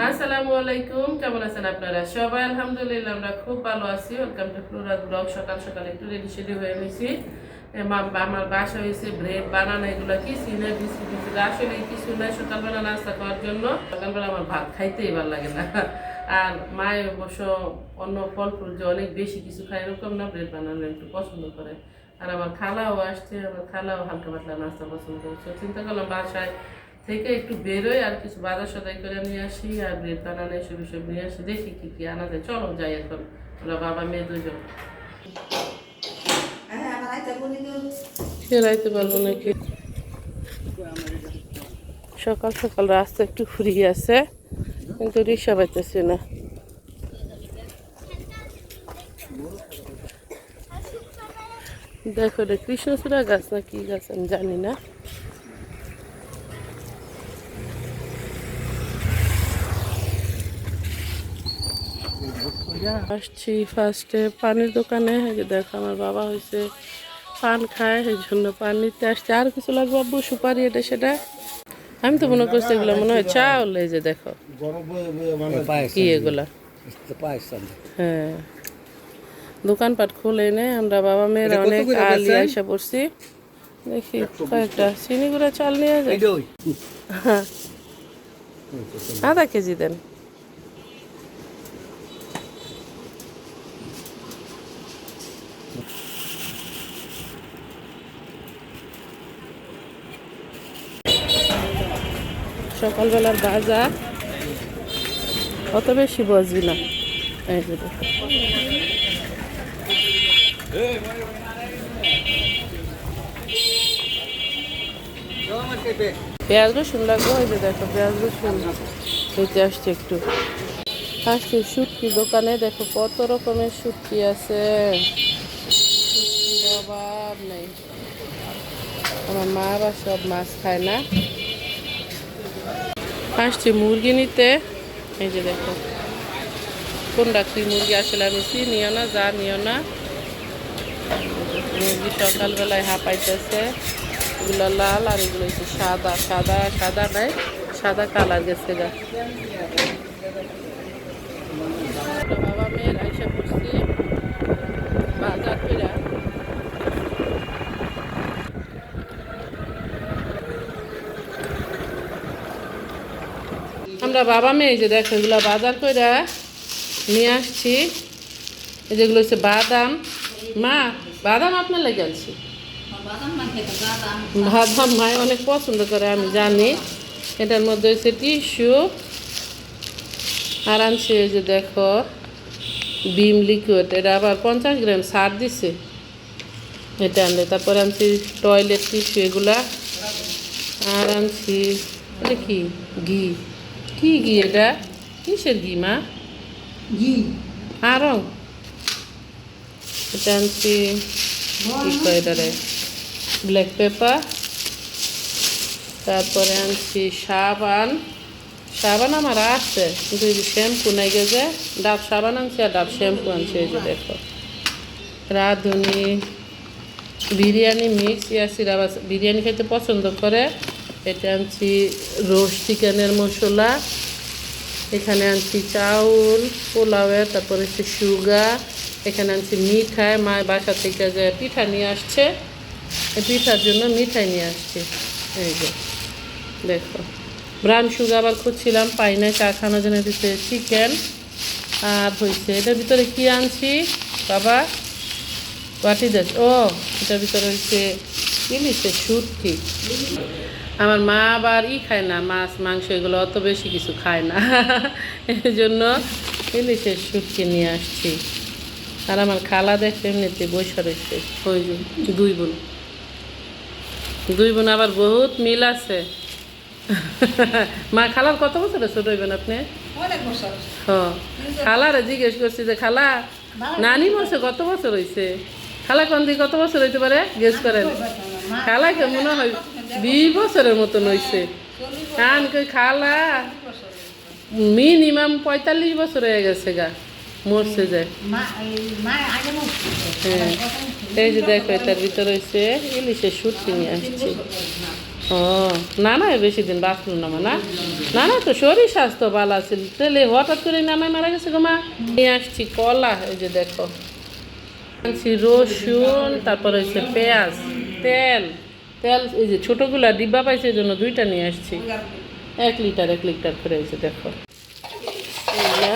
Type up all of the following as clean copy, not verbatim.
আসসালামু আলাইকুম, কেমন আছেন আপনারা সবাই? আলহামদুলিল্লাহ আমরা খুব ভালো আছি। Welcome to floral blog. সকাল সকাল একটু রেডি হয়ে নিয়েছি। আমার বাসা হয়েছে ব্রেড বানানো, এগুলো কি সিনে বিস্কুট আসলে কিছু নাই সকালবেলা নাস্তা খাওয়ার জন্য। সকালবেলা আমার ভাত খাইতেই ভালো লাগে না। আর মায়ের অবশ্য অন্য ফল ফুল যে অনেক বেশি কিছু খায় এরকম না, ব্রেড বানানো একটু পছন্দ করে। আর আমার খালাও আসছে, আমার খালাও হালকা পাতলা নাস্তা পছন্দ করছে। চিন্তা করলাম বাসায় থেকে একটু বেরোই আর কিছু বাজার সদাই করে নিয়ে আসি, আর ব্রেড বানানো এসব এসব নিয়ে আসি, দেখি কি কি আনা যায়। চলো যাই এখন, আমরা বাবা মেয়ে দুজন। রাইতে পারবো নাকি? সকাল সকাল রাস্তা একটু ফুরিয়ে আছে, কিন্তু রিক্সা পাইতেছি না। দেখো রে, কৃষ্ণচূড়া গাছ না কি গাছ আমি জানি না। আসছি ফার্স্টে পানির দোকানে। এই যে দেখো আমার বাবা হয়েছে পান খায়, এই জন্য পান নিতে আসছে। আর কিছু লাগবে আব্বু? সুপারি এটা সেটা আমি তো মনে করছি এগুলো মনে হয় চাউল। এই যে দেখো কি এগুলা। হ্যাঁ, দোকানপাট খুলে নেই, আমরা বাবা মেয়েরা অনেক আলি আইসা পড়ছি। দেখি কয়েকটা চিনি গুঁড়া চাল নিয়ে যায়। হ্যাঁ, আধা কেজি দেন। সকালবেলার বাজার অত বেশি বসবি না। এই যে দেখো পেঁয়াজ রসুন লাগবে। ওই যে দেখো পেঁয়াজ রসুন নিতে আসছে একটু। আসছে শুটকি দোকানে, দেখো কত রকমের শুটকি আছে, শুটকির অভাব নেই। আমার মা আবার সব মাছ খায় না। আসছে মুরগি নিতে। এই যে দেখো কোনটা কি মুরগি আসলে আমি চিনিও না, জানিও না। মুরগি সকালবেলায় হাঁপাইতেছে। এগুলো লাল আর এগুলো হচ্ছে সাদা। সাদা সাদা নাই, সাদা কালার গেছে গা। বাবা মেয়ের আইসা পড়ছি বাজার করে। আমরা বাবা মেয়ে যে দেখো এগুলো বাজার করে নিয়ে আসছি। এই যেগুলো হচ্ছে বাদাম। মা, বাদাম আপনার লেগে আনছি। বাদাম মায় অনেক পছন্দ করে আমি জানি। এটার মধ্যে হচ্ছে টিস্যু আর আনছি এই যে দেখো বিম লিকুইড। এটা আবার 50 গ্রাম ছাড় দিছে এটা আনলে। তারপরে আনছি টয়লেট টিস্যু এগুলা। আর আনছি এটা কি ঘি। কি ঘি এটা? কিসের ঘি মা? ঘি আরং। এটা আনছি কি কয় এটারে, ব্ল্যাক পেপার। তারপরে আনছি সাবান। সাবান আমার আছে কিন্তু এই যে শ্যাম্পু নাই গেছে। ডাব সাবান আনছি আর ডাব শ্যাম্পু আনছি। এই যে দেখো রাঁধুনি বিরিয়ানি মিক্স। ইয়াসির আবার বিরিয়ানি খেতে পছন্দ করে। এটা আনছি রোস্ট চিকেনের মশলা। এখানে আনছি চাউল পোলাওয়ের। তারপরে হচ্ছে সুগার। এখানে আনছি মিঠাই। মায়ের বাসা থেকে যে পিঠা নিয়ে আসছে, এই পিঠার জন্য মিঠাই নিয়ে আসছে। এই যে দেখো ব্রাউন সুগার আবার খুঁজছিলাম, পাই না। চা খানোর জন্য দিচ্ছে চিকেন। আর হয়েছে এটার ভিতরে কি আনছি বাবা? বাটি দেশ। ও এটার ভিতরে হচ্ছে ইলিশের শুটকি। আমার মা আবার খায় না, মাছ মাংস এগুলো অত বেশি কিছু খায় না। এই জন্য ইলিশের শুটকি নিয়ে আসছি। আর আমার খালা দেখে এমনিতে বৈশা রয়েছে। ওই যে দুই বোন আবার বহুত মিল আছে। মা খালার কত বছরে ছোট হইবেন আপনি? হ্যাঁ, খালারে জিজ্ঞেস করছি যে খালা নানি বলছে কত বছর হয়েছে। খালা কোন দিকে কত বছর হইতে পারে গেস করেন? খালাকে মনে হয় 20 বছরের মতন হয়েছে। কারণ কই খালা মিনিমাম 45 বছর হয়ে গেছে গা, মরছে যায়। হ্যাঁ, এই যে দেখো এটার ভিতরে হচ্ছে ইলিশের শুটকি নিয়ে আসছি। ও না না বেশি দিন বাঁচলো না মা না না না তো শরীর স্বাস্থ্য ভালো আছিল তাহলে হঠাৎ করে নামাই মারা গেছে গো মা নিয়ে আসছি কলা এই যে দেখো আনছি রসুন তারপর হচ্ছে পেঁয়াজ তেল তেল এই যে ছোটোগুলা ডিব্বা পাইছে এই জন্য 2টা নিয়ে আসছি 1 লিটার করে হয়েছে দেখো এইয়া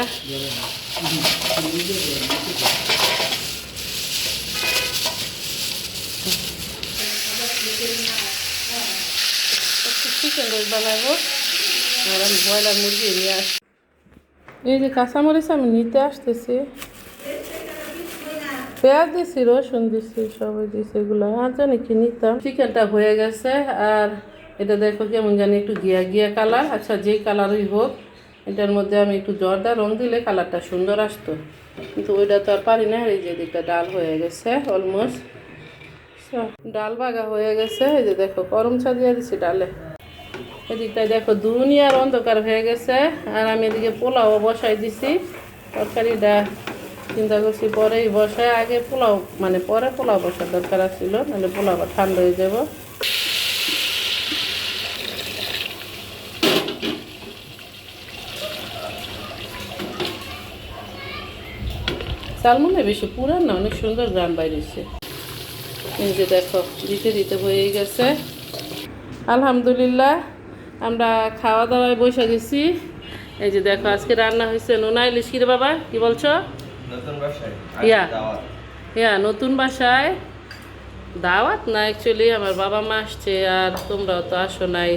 চিকেন রোল বানাবো আর আমি ব্রয়লার মুরগি নিয়ে আসছি এই যে কাঁচামরিচ আমি নিতে আসতেছি পেঁয়াজ দিছি রসুন দিছি সবাই দিছি এগুলো আর জানি কি নিতাম চিকেনটা হয়ে গেছে আর এটা দেখো কেমন জানি একটু গিয়া গিয়া কালার আচ্ছা যেই কালারই হোক এটার মধ্যে আমি একটু জর্দা রং দিলে কালারটা সুন্দর আসতো কিন্তু ওইটা তো আর পারি না এই যে দিকটা ডাল হয়ে গেছে অলমোস্ট ডাল বাগা হয়ে গেছে এই যে দেখো গরম চা দিয়ে দিছি ডালে এদিকটায় দেখো দুনিয়ার অন্ধকার হয়ে গেছে আর আমি এদিকে পোলাও বসাই দিছি তরকারিটা চিন্তা করছি পরেই বসায় আগে পোলাও মানে পরে পোলাও বসার দরকার ছিল নাহলে পোলাও ঠান্ডা হয়ে যাব সালমনে বেশি পুরান না অনেক সুন্দর গ্রাম বাইরেছে এই যে দেখো দিতে দিতে হয়ে গেছে আলহামদুলিল্লাহ আমরা খাওয়া দাওয়ায় বসে গেছি এই যে দেখো আজকে রান্না হয়েছে নোনা ইলিশ কি রে বাবা কি বলছো নতুন বাসায় দাওয়াত না অ্যাকচুয়ালি আমার বাবা মা আসছে আর তোমরাও তো আসো নাই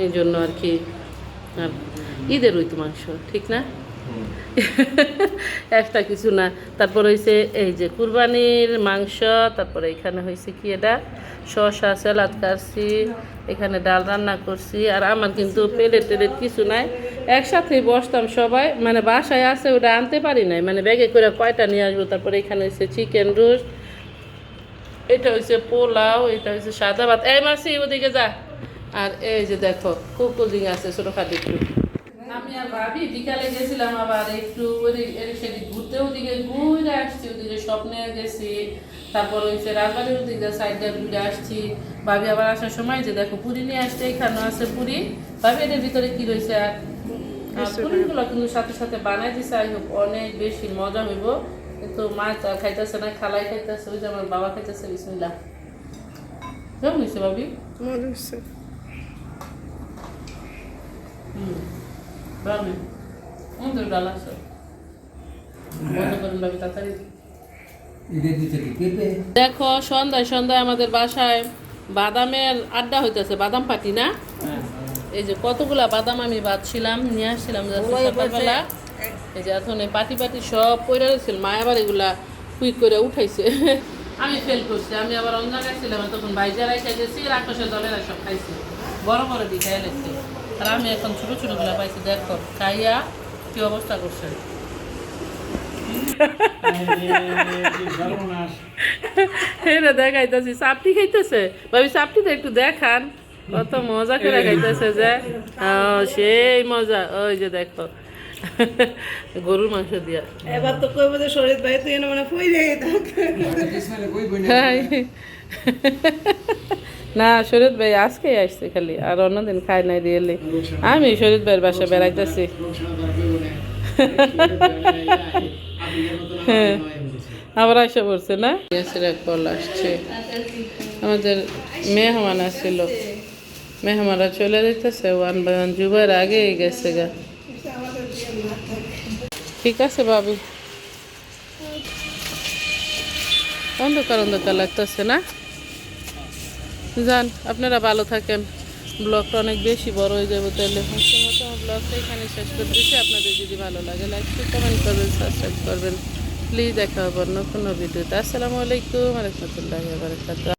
এই জন্য আর কি আর ঈদের ওই তো মাংস ঠিক না একটা কিছু না তারপর হয়েছে এই যে কুরবানির মাংস তারপরে এখানে হয়েছে কি এটা শসা স্যালাড কাটছি এখানে ডাল রান্না করছি আর আমার কিন্তু প্লেট কিছু নাই একসাথেই বসতাম সবাই মানে বাসায় আছে ওটা আনতে পারি নাই মানে ব্যাগে করে কয়টা নিয়ে আসবো তারপরে এখানে হয়েছে চিকেন রোস্ট এটা হয়েছে পোলাও এটা হয়েছে সাদা ভাত এই মাসি ওদিকে যা আর এই যে দেখো কুকুলিং আছে ছোটোখাটো একটু আমি আর ভাবি বিকালে গেছিলাম আবার একটু সেদিক ঘুরতে ওদিকে ঘুরে আসছি ওদিকে স্বপ্নে গেছি তারপর হয়েছে রাজবাড়ির ওদিকে সাইডটা ঘুরে আসছি ভাবি আবার আসার সময় যে দেখো পুরি নিয়ে আসছে এখানে আছে পুরি ভাবি এটার ভিতরে কি রয়েছে আর পুরিগুলো কিন্তু সাথে সাথে বানাই দিছে আই হোপ অনেক বেশি মজা হইব কিন্তু মাছ আর খাইতেছে না খালাই খাইতেছে ওই যে আমার বাবা খাইতেছে বিসমিল্লাহ কেমন হয়েছে ভাবি মজা হয়েছে দেখো সন্ধ্যায় আমাদের বাসায় বাদামের আড্ডা হইতেছে বাদাম পাটি না এই যে কতগুলা বাদাম আমি বাঁধছিলাম নিয়ে আসছিলাম সকালবেলা এই যে এখন পাটি সব পয়রা রয়েছিল মা আবার এগুলা কুইক করে উঠাইছে আমি ফেল করছি আমি আবার অন্য জায়গায় ছিলাম তখন ভাইজারাই খাইতেছি রাক্ষসের দলেরা সব খাইছে বড় বড় দিয়ে খাইয়া লাগছে আর আমি এখন ছোটো ছোটোগুলো পাইছি দেখো খাইয়া কি অবস্থা করছে দেখাইতেছি চাপটি খাইতেছে ভাবি চাপটিতে একটু দেখান কত মজা করে খাইতেছে যে সেই মজা ওই যে দেখো গরুর মাংস দিয়া এবার তো কইব যে শরীর ভাই তুই মানে না শরীর ভাই আজকেই আসছে খালি আর অন্যদিন খাই নাই রিয়েলি আমি শরীর ভাইয়ের বাসায় বেড়াইতেছি হ্যাঁ আবার আসা পড়ছে না কল আসছে আমাদের মেহমান আসছিল মেহমানরা চলে যেতেছে 1 by 1 জুবার আগে গেছে গা ঠিক আছে ভাবি অন্ধকার লাগতেছে না যান আপনারা ভালো থাকেন ব্লগটা অনেক বেশি বড় হয়ে যাবে তাহলে আজকের মতো আমার ব্লগটা এখানে শেষ করে দিচ্ছি আপনাদের যদি ভালো লাগে লাইক কমেন্ট করবেন সাবস্ক্রাইব করবেন প্লিজ দেখা হবে অন্য কোনো ভিডিওতে আসসালামু আলাইকুম ওয়া রাহমাতুল্লাহি ওয়া বারাকাতুহু